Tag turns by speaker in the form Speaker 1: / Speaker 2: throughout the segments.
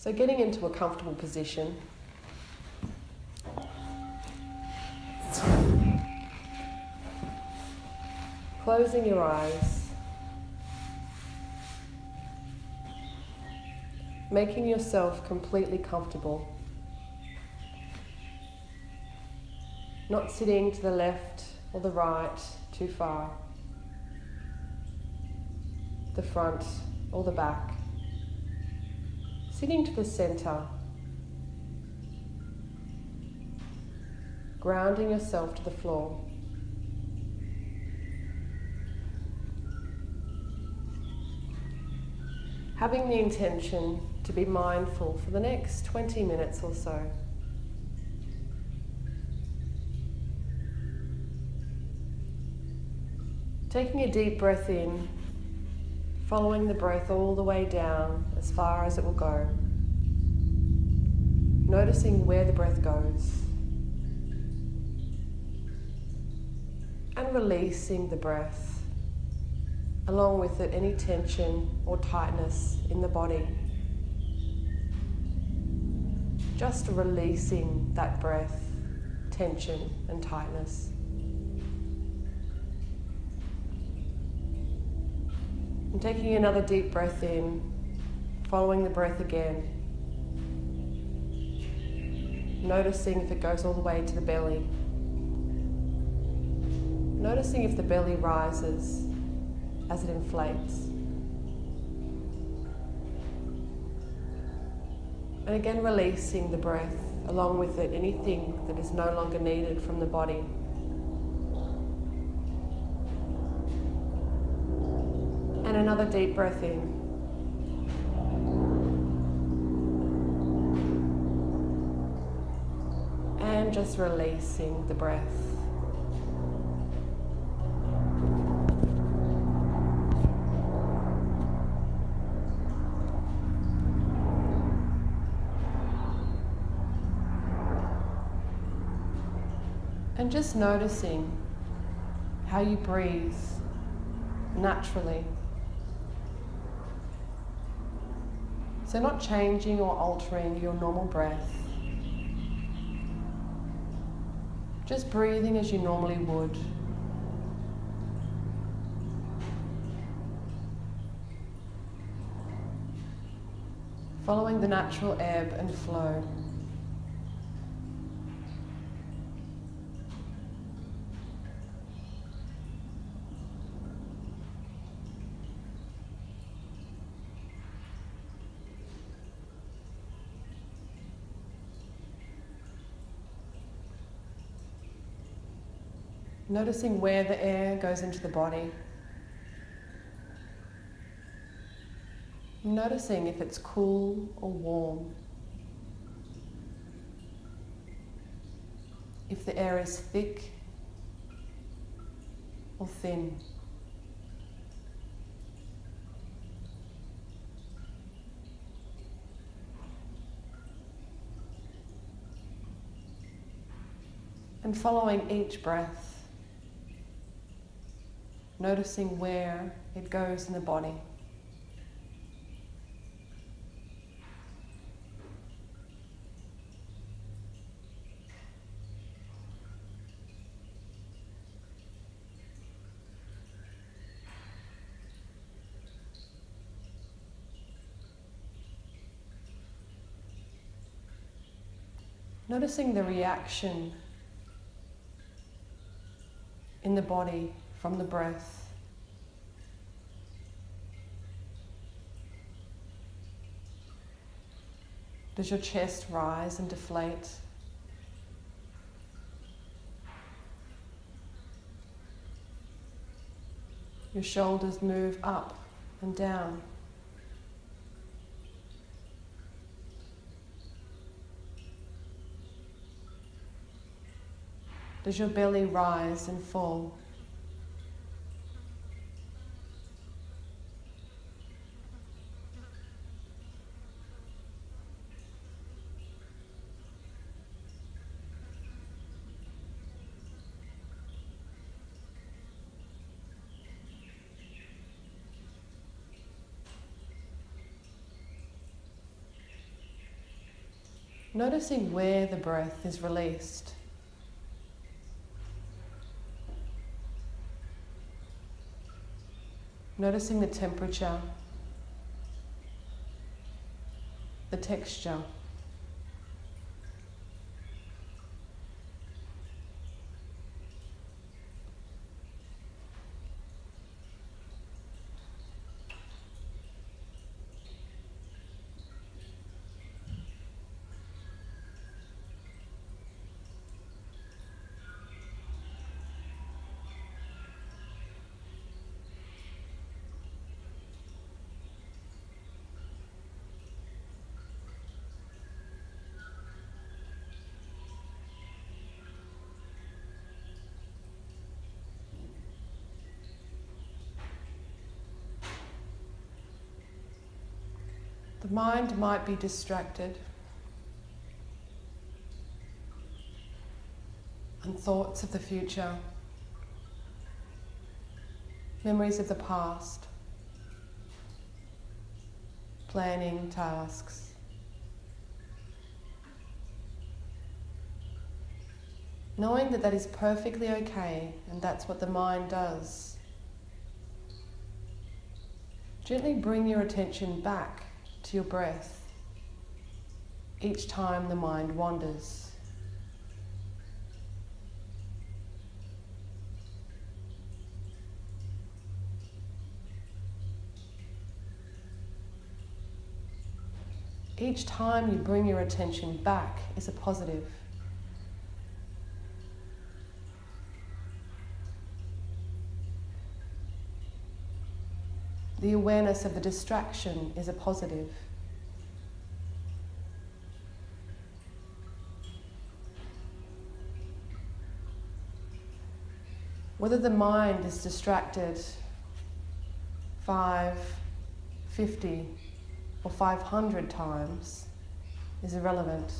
Speaker 1: So getting into a comfortable position. Closing your eyes. Making yourself completely comfortable. Not sitting to the left or the right too far. The front or the back. Sitting to the center. Grounding yourself to the floor. Having the intention to be mindful for the next 20 minutes or so. Taking a deep breath in, following the breath all the way down as far as it will go. Noticing where the breath goes. And releasing the breath. Along with it, any tension or tightness in the body. Just releasing that breath, tension and tightness. And taking another deep breath in, following the breath again. Noticing if it goes all the way to the belly. Noticing if the belly rises as it inflates. And again releasing the breath, along with it anything that is no longer needed from the body. And another deep breath in. And just releasing the breath. And just noticing how you breathe naturally. So not changing or altering your normal breath. Just breathing as you normally would. Following the natural ebb and flow. Noticing where the air goes into the body. Noticing if it's cool or warm. If the air is thick or thin. And following each breath, noticing where it goes in the body. Noticing the reaction in the body from the breath. Does your chest rise and deflate? Your shoulders move up and down. Does your belly rise and fall? Noticing where the breath is released. Noticing the temperature, the texture. The mind might be distracted, and thoughts of the future, memories of the past, planning tasks. Knowing that that is perfectly okay, and that's what the mind does. Gently bring your attention back to your breath each time the mind wanders. Each time you bring your attention back is a positive. The awareness of the distraction is a positive. Whether the mind is distracted 5, 50, or 500 times is irrelevant.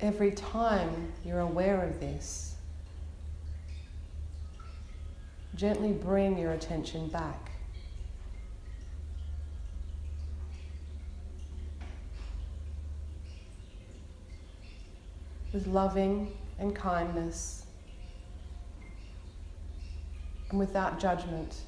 Speaker 1: Every time you're aware of this, gently bring your attention back. With loving and kindness, and without judgment.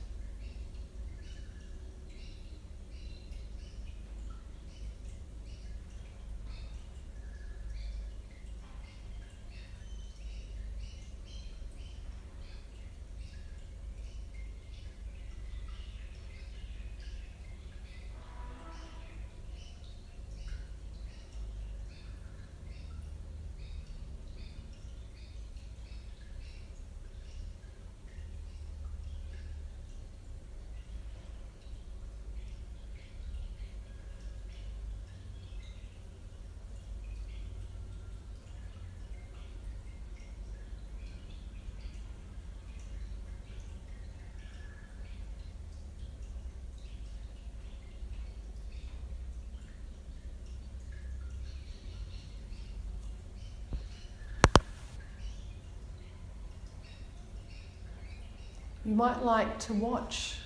Speaker 1: You might like to watch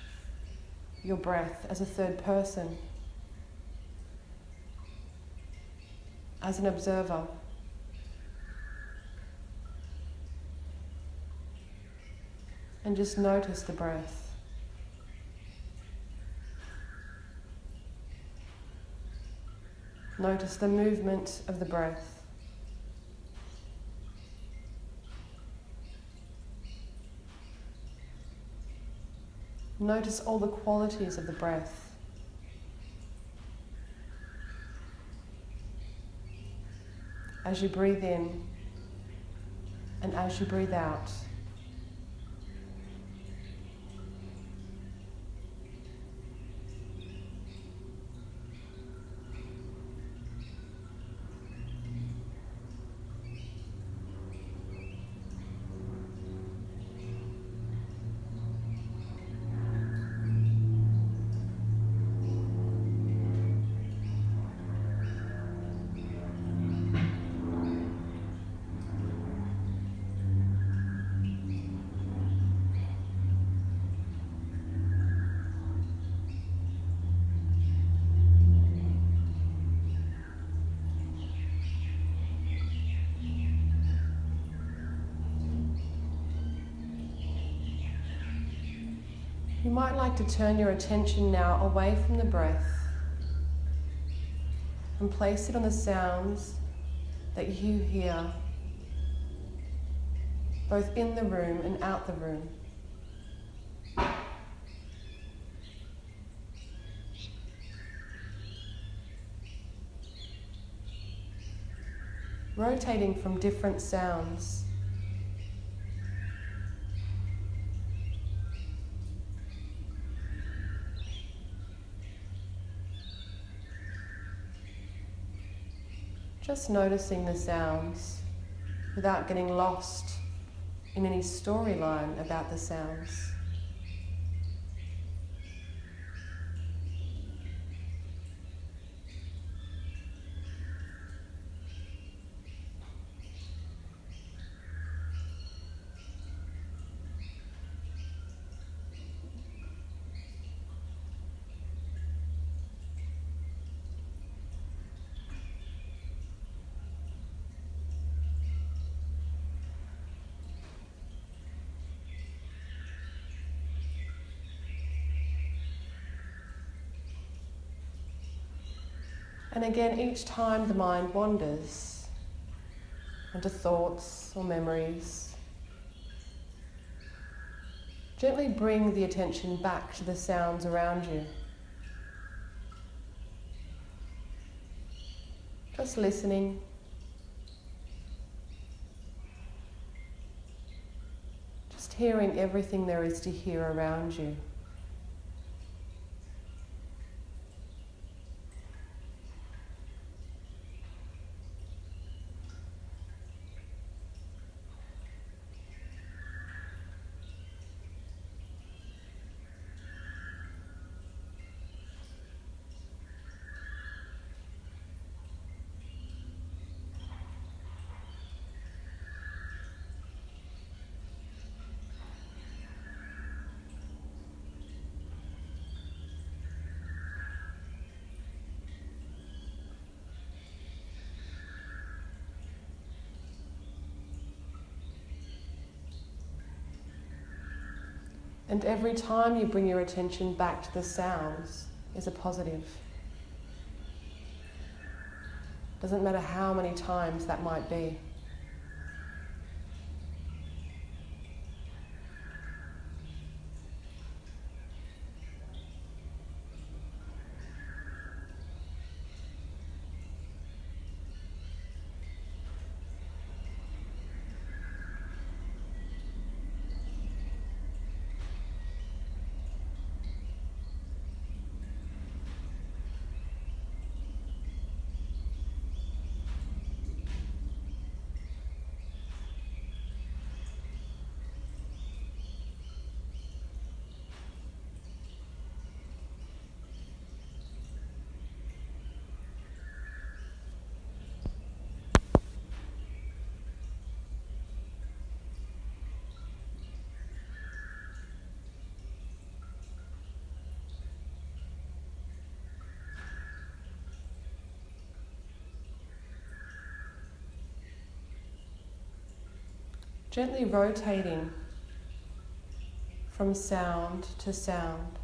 Speaker 1: your breath as a third person, as an observer. And just notice the breath. Notice the movement of the breath. Notice all the qualities of the breath. As you breathe in and as you breathe out. You might like to turn your attention now away from the breath and place it on the sounds that you hear, both in the room and out the room. Rotating from different sounds. Just noticing the sounds without getting lost in any storyline about the sounds. And again, each time the mind wanders into thoughts or memories, gently bring the attention back to the sounds around you. Just listening. Just hearing everything there is to hear around you. And every time you bring your attention back to the sounds is a positive. Doesn't matter how many times that might be. Gently rotating from sound to sound.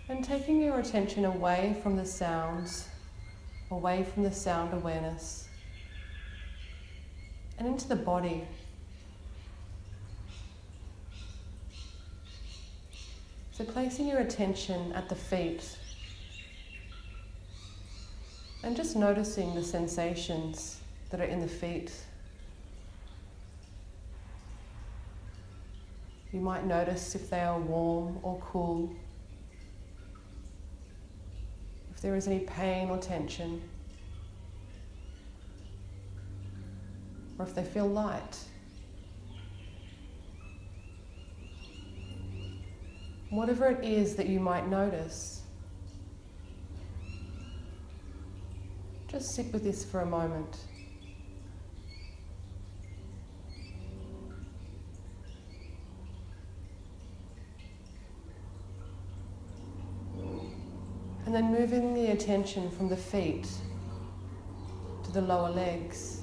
Speaker 1: And taking your attention away from the sounds, away from the sound awareness, and into the body. So placing your attention at the feet and just noticing the sensations that are in the feet. You might notice if they are warm or cool, if there is any pain or tension, or if they feel light. Whatever it is that you might notice, just sit with this for a moment. And then moving the attention from the feet to the lower legs.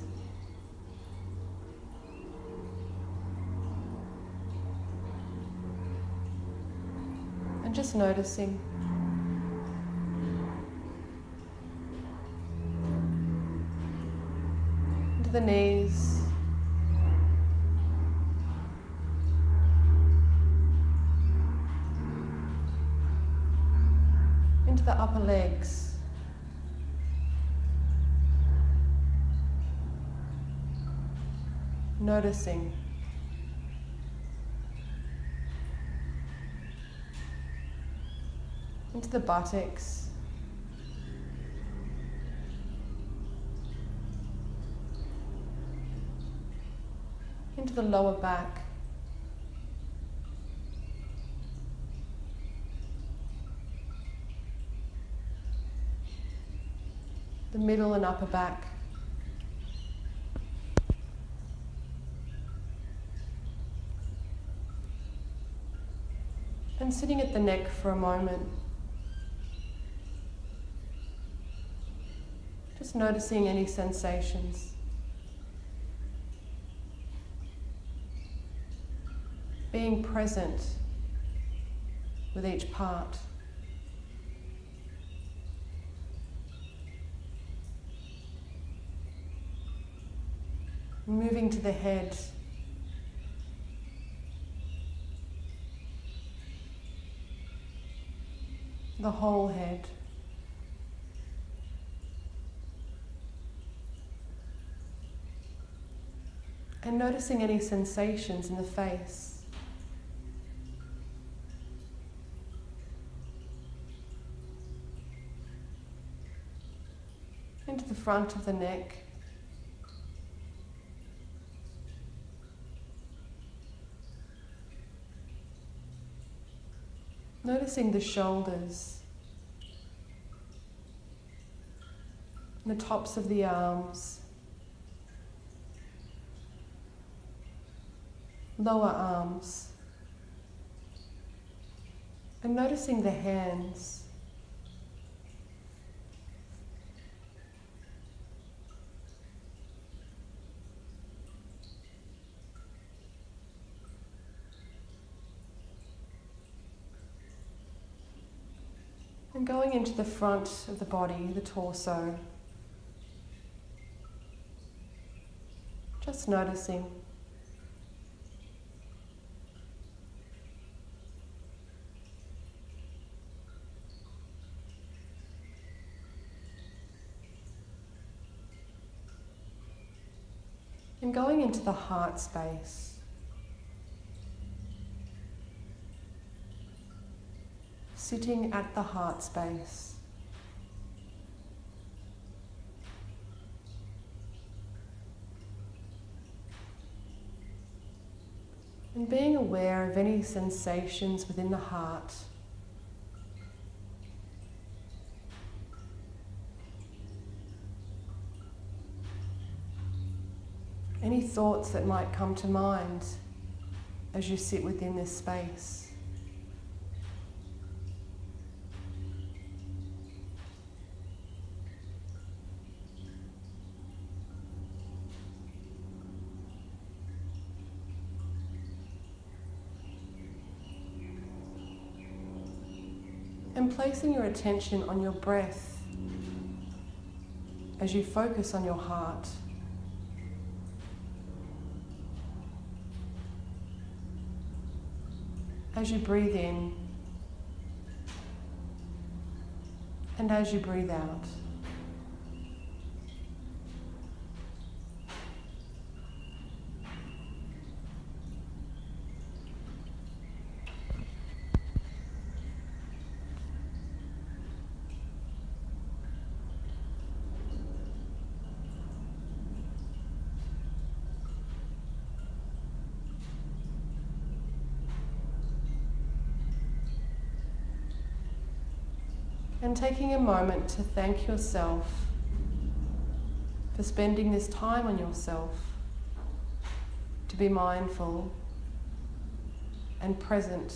Speaker 1: And just noticing. Into the knees. Into the upper legs. Noticing. Into the buttocks. Into the lower back. The middle and upper back. And sitting at the neck for a moment. Just noticing any sensations. Being present with each part. Moving to the head. The whole head. And noticing any sensations in the face. Into the front of the neck. Noticing the shoulders, the tops of the arms, lower arms, and noticing the hands. And going into the front of the body, the torso, just noticing. And going into the heart space. Sitting at the heart space. And being aware of any sensations within the heart. Any thoughts that might come to mind as you sit within this space. And placing your attention on your breath as you focus on your heart. As you breathe in and as you breathe out. And taking a moment to thank yourself for spending this time on yourself, to be mindful and present.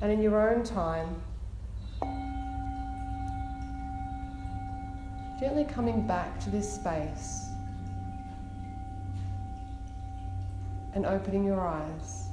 Speaker 1: And in your own time, gently coming back to this space and opening your eyes.